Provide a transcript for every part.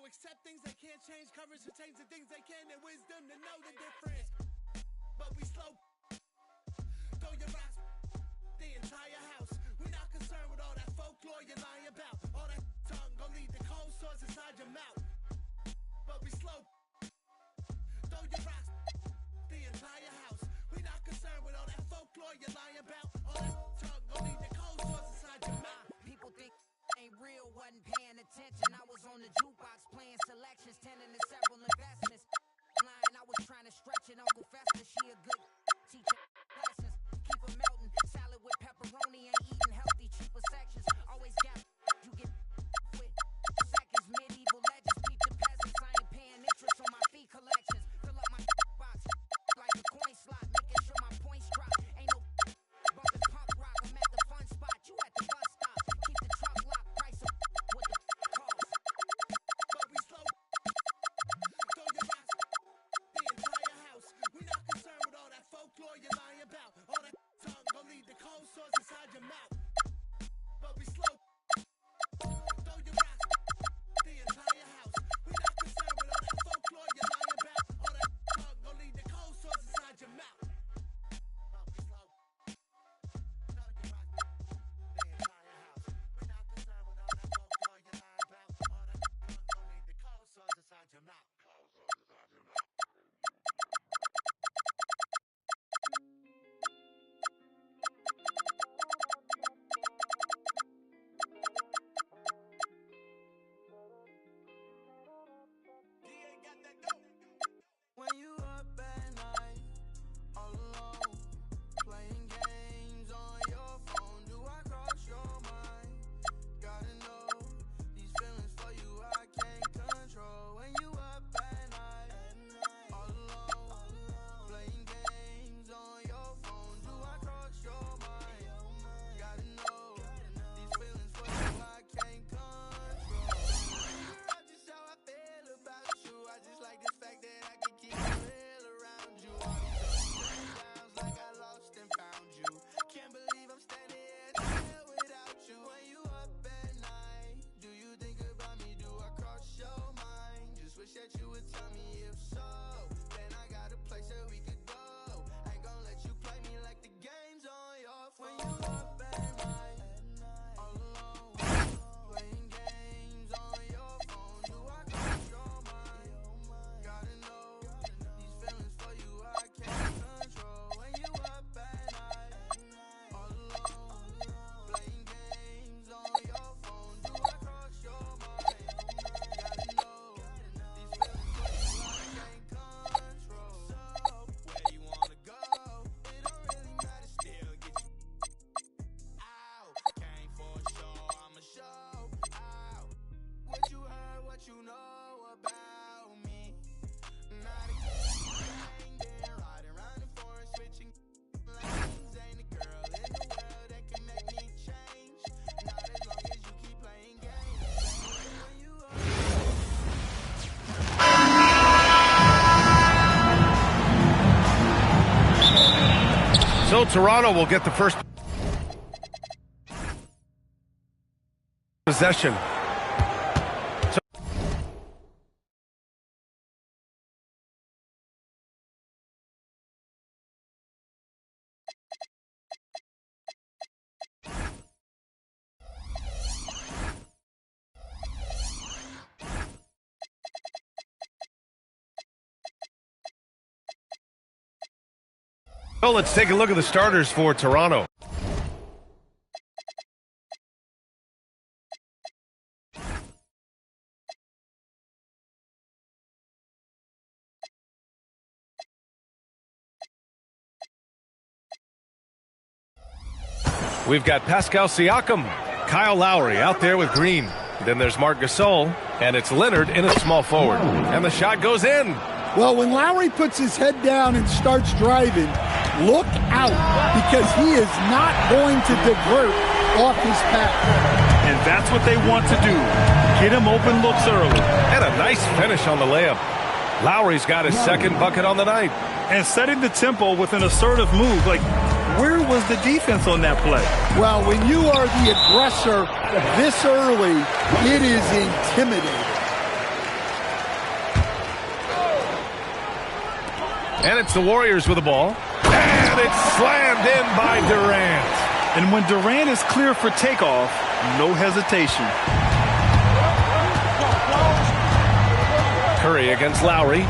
accept things they can't change, courage to change the things they can, and wisdom to know the difference. But we slow. Throw your rocks, the entire house. We're not concerned with all that folklore you're lying about. All that tongue gon' lead to cold sores inside your mouth. But we slow. Throw your rocks, the entire house. We're not concerned with all that folklore you're lying about. All that tongue gon' lead to cold sores inside your mouth. People think ain't real, wasn't paying attention. I was on the jukebox playing selections, tending to several investments. Line, I was trying to stretch it. Uncle Fester, she a good teacher. Lessons, keep her melting. Salad with pepperoni, ain't eating healthy. Cheaper sections, always got you get with seconds. Medieval legends, beat the peasants. I ain't paying interest on my fee collections. Fill up my box like a coin slot, making sure my points drop. Ain't no bumping punk rock. I'm at the fun spot. You at the bus stop. Keep the truck locked. Price of what the cost. But we slow. Throw your rocks, the entire house. We're not concerned with all that folklore you're lying about. All that tongue gon' lead to cold sores inside your mouth. But we slow. Throw your rocks, the entire house. We're not concerned with all that folklore you're lying about. All that tongue gon' lead to cold sores inside your mouth. But we slow. Throw your rocks, the entire house. We're not concerned with all that folklore you're lying about. All that tongue gon' lead to cold sores inside your mouth. When you up at night, all alone, playing games on your phone, do I cross your mind? Gotta know, these feelings for you I can't control. When you up at night, all alone, playing games on your phone, do I cross your mind? Gotta know, these feelings for you I can't control. Figure out just how I feel about you. I just like the fact that I can keep it real around you. All these ups and downs like I lost and found you. Can't believe I'm standing here today without you. When you up at night, do you think about me? Do I cross your mind? Just wish that you would tell me if so. Then I got a place that we could go. Ain't gon' let you play me like the game's on your phone. When you up at night, all alone, playing games on your phone, do I cross your mind? Gotta know, these feelings for you I can't control. When you up at night, all alone, playing games on your phone, do I cross your mind? Gotta know, these feelings for you I can't control. So, where you wanna go? It don't really matter, still get you out. Came for a show, I'ma show out. What you heard, what you know about me. Not a gang, then riding around the forest, switching lanes. Ain't a girl in the world that can make me change. Not as long as you keep playing games. When you So Toronto will get the first possession. So let's take a look at the starters for Toronto. We've got Pascal Siakam, Kyle Lowry out there with Green. Then there's Marc Gasol, and it's Leonard in a small forward. And the shot goes in. Well, when Lowry puts his head down and starts driving, look out, because he is not going to divert off his path. And that's what they want to do. Get him open looks early. And a nice finish on the layup. Lowry's got his second bucket on the night. And setting the tempo with an assertive move. Like, where was the defense on that play? Well, when you are the aggressor this early, it is intimidating. And it's the Warriors with the ball. And it's slammed in by Durant. And when Durant is clear for takeoff, no hesitation. Curry against Lowry.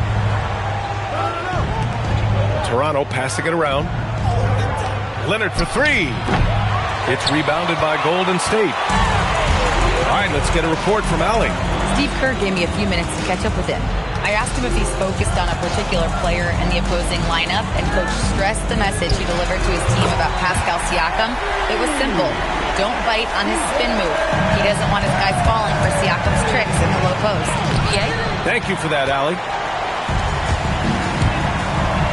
Toronto passing it around. Leonard for three. It's rebounded by Golden State. All right, let's get a report from Allie. Steve Kerr gave me a few minutes to catch up with him. I asked him if he's focused on a particular player in the opposing lineup, and Coach stressed the message he delivered to his team about Pascal Siakam. It was simple. Don't bite on his spin move. He doesn't want his guys falling for Siakam's tricks in the low post. BA? Thank you for that, Allie.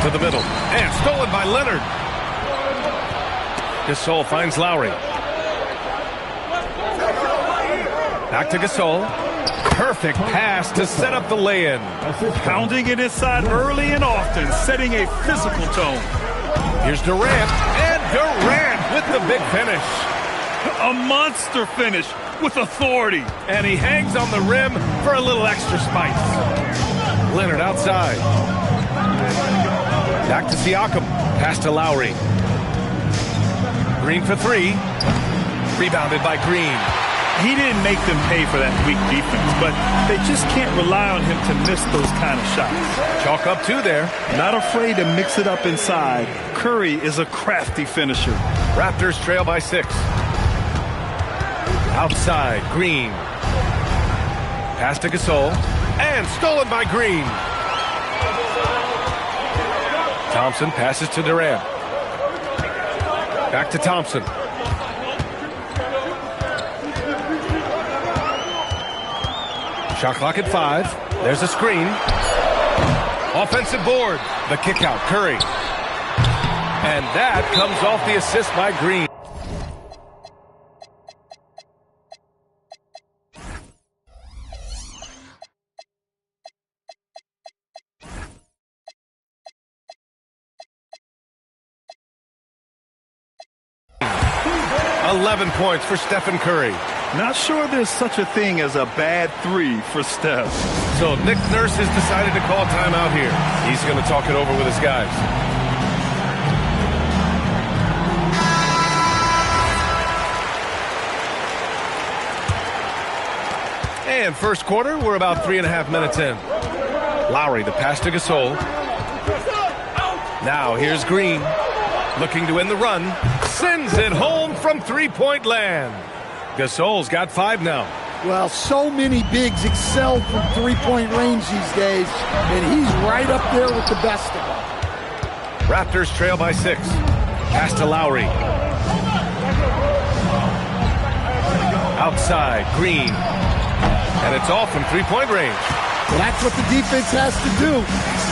To the middle. And stolen by Leonard. Gasol finds Lowry. Back to Gasol. Perfect pass to set up the lay-in. Pounding it inside early and often, setting a physical tone. Here's Durant, and Durant with the big finish. A monster finish with authority. And he hangs on the rim for a little extra spice. Leonard outside. Back to Siakam. Pass to Lowry. Green for three. Rebounded by Green. He didn't make them pay for that weak defense, but they just can't rely on him to miss those kind of shots. Chalk up two there. Not afraid to mix it up inside. Curry is a crafty finisher. Raptors trail by 6. Outside, Green. Pass to Gasol. And stolen by Green. Thompson passes to Durant. Back to Thompson. Shot clock at 5. There's a screen. Offensive board. The kick out. Curry. And that comes off the assist by Green. Points for Stephen Curry. Not sure there's such a thing as a bad 3 for Steph. So Nick Nurse has decided to call timeout here. He's going to talk it over with his guys. And first quarter, we're about 3.5 minutes in. Lowry, the pass to Gasol. Now here's Green. Looking to end the run. Sends it home from three-point land. Gasol's got 5 now. Well, so many bigs excel from three-point range these days, and he's right up there with the best of them. Raptors trail by 6. Pass to Lowry. Outside, Green. And it's all from three-point range. That's what the defense has to do.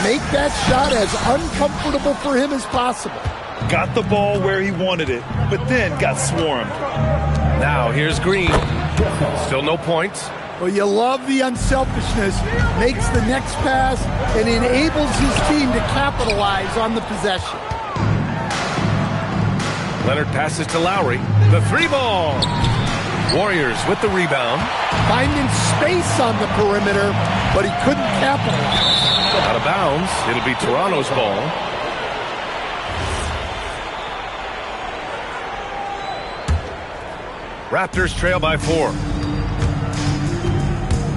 Make that shot as uncomfortable for him as possible. Got the ball where he wanted it, but then got swarmed. Now here's Green. Still no points. Well, you love the unselfishness. Makes the next pass and enables his team to capitalize on the possession. Leonard passes to Lowry. The 3-ball. Warriors with the rebound. Finding space on the perimeter, but he couldn't capitalize. Out of bounds. It'll be Toronto's ball. Raptors trail by 4.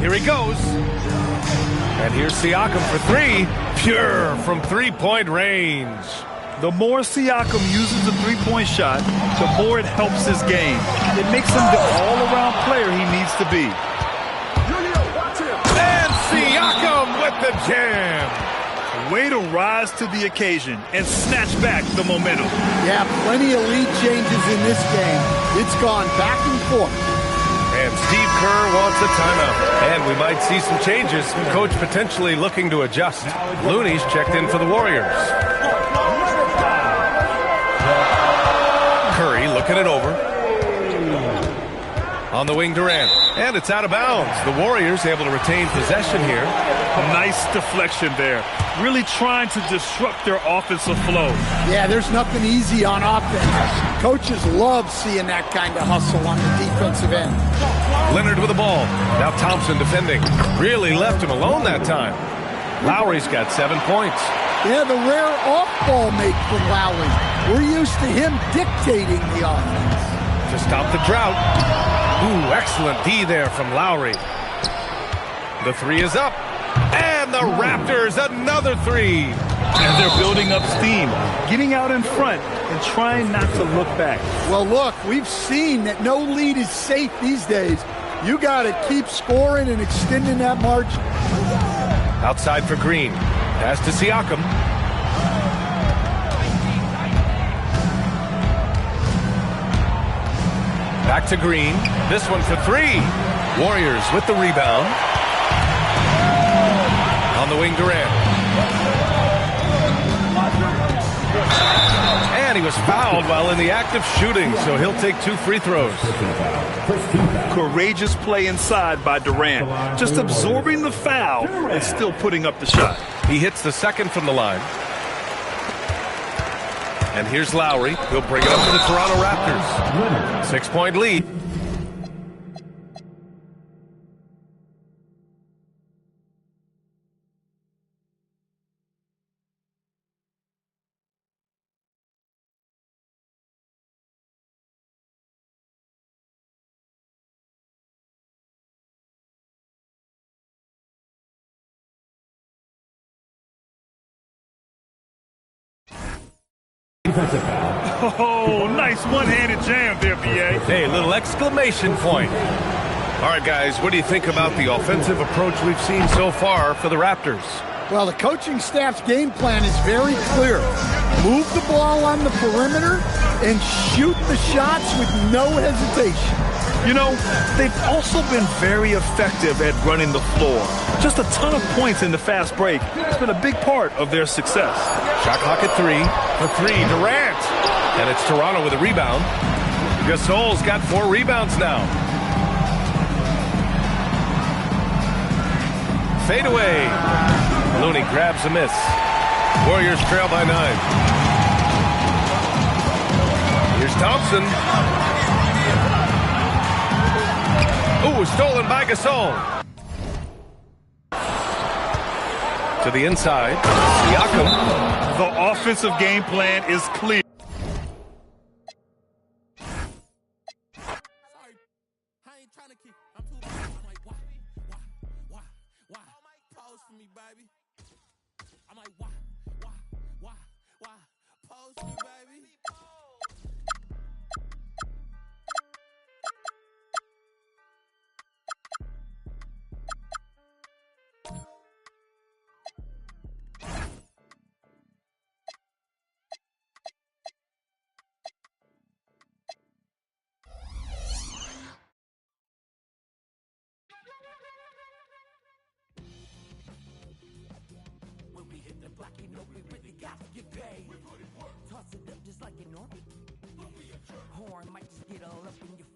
Here he goes. And here's Siakam for 3. Pure from three-point range. The more Siakam uses the three-point shot, the more it helps his game. It makes him the all-around player he needs to be. And Siakam with the jam. Way to rise to the occasion and snatch back the momentum. Yeah, plenty of lead changes in this game. It's gone back and forth. And Steve Kerr wants a timeout. And we might see some changes. Coach potentially looking to adjust. Looney's checked in for the Warriors. Curry looking it over. On the wing, Durant. And it's out of bounds. The Warriors able to retain possession here. Nice deflection there. Really trying to disrupt their offensive flow. Yeah, there's nothing easy on offense. Coaches love seeing that kind of hustle on the defensive end. Leonard with the ball. Now Thompson defending. Really left him alone that time. Lowry's got 7 points. Yeah, the rare off-ball make from Lowry. We're used to him dictating the offense. To stop the drought. Ooh, excellent D there from Lowry. The three is up. And the Raptors, another three. And they're building up steam, getting out in front and trying not to look back. Well, look, we've seen that no lead is safe these days. You got to keep scoring and extending that margin. Outside for Green. Pass to Siakam. Back to Green. This one for three. Warriors with the rebound. On the wing, Durant. And he was fouled while in the act of shooting, so he'll take 2 free throws. Courageous play inside by Durant. Just absorbing the foul and still putting up the shot. He hits the second from the line. And here's Lowry. He'll bring it up to the Toronto Raptors. 6-point lead. Oh, nice one-handed jam there, BA. Hey, little exclamation point. All right, guys, what do you think about the offensive approach we've seen so far for the Raptors? Well, the coaching staff's game plan is very clear. Move the ball on the perimeter and shoot the shots with no hesitation. You know, they've also been very effective at running the floor. Just a ton of points in the fast break. It's been a big part of their success. Shot clock at 3. For 3, Durant. And it's Toronto with a rebound. Gasol's got 4 rebounds now. Fade away. Looney grabs a miss. Warriors trail by 9. Here's Thompson. Ooh, stolen by Gasol. To the inside. Siakam. The offensive game plan is clear. Sorry, I ain't trying to keep. I'm too busy. I'm like, why? Pose for me, baby. I'm like, why? Pose for me, baby. When we hit the block, you know we really got to get paid. Toss it up just like an orbit. Horn might just get all up in your